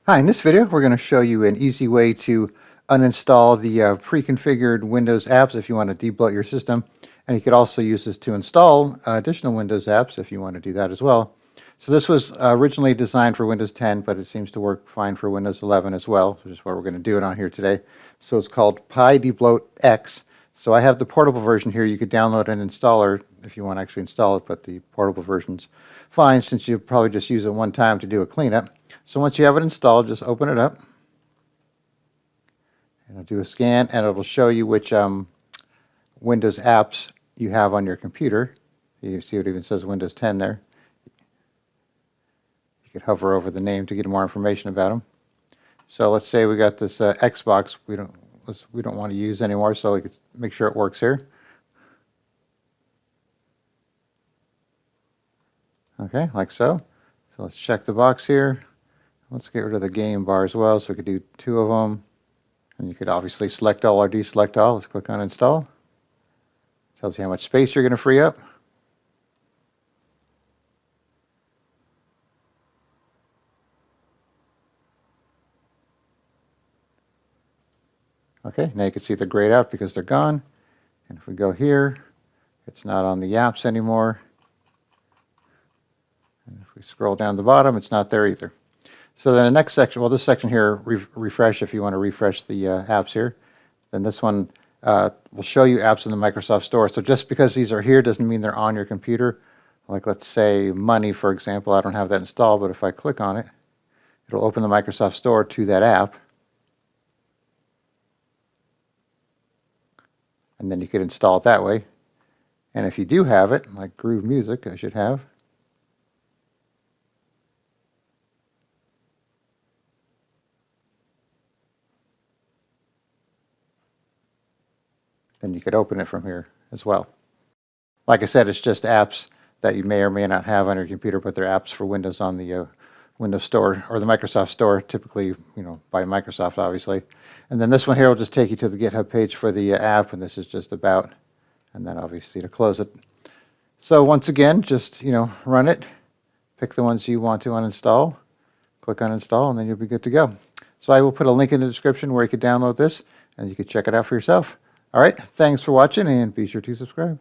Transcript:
Hi, in this video we're going to show you an easy way to uninstall the pre-configured Windows apps if you want to debloat your system. And you could also use this to install additional Windows apps if you want to do that as well. So this was originally designed for Windows 10, but it seems to work fine for Windows 11 as well, which is what we're going to do it on here today. So it's called PyDebloatX. So I have the portable version here. You could download an installer if you want to actually install it, but the portable version's fine since you probably just use it one time to do a cleanup. So once you have it installed, just open it up. And it'll do a scan, and it'll show you which Windows apps you have on your computer. You see it even says Windows 10 there. You could hover over the name to get more information about them. So let's say we got this Xbox we don't want to use anymore, so we could make sure it works here. Okay, like so. So let's check the box here. Let's get rid of the game bar as well, so we could do two of them. And you could obviously select all or deselect all. Let's click on install. Tells you how much space you're going to free up. Okay, now you can see they're grayed out because they're gone. And if we go here, it's not on the apps anymore. And if we scroll down the bottom, it's not there either. So then the next section, well, this section here, refresh if you want to refresh the apps here. Then this one will show you apps in the Microsoft Store. So just because these are here doesn't mean they're on your computer. Like let's say Money, for example, I don't have that installed, but if I click on it, it'll open the Microsoft Store to that app. And then you could install it that way. And if you do have it, like Groove Music, I should have. Then you could open it from here as well. Like I said, it's just apps that you may or may not have on your computer, but they're apps for Windows on the Windows Store or the Microsoft Store, typically, by Microsoft, obviously. And then this one here will just take you to the GitHub page for the app, and this is just about, and then obviously to close it. So once again, just run it, pick the ones you want to uninstall, click on install, and then you'll be good to go. So I will put a link in the description where you could download this, and you could check it out for yourself. All right, thanks for watching, and be sure to subscribe.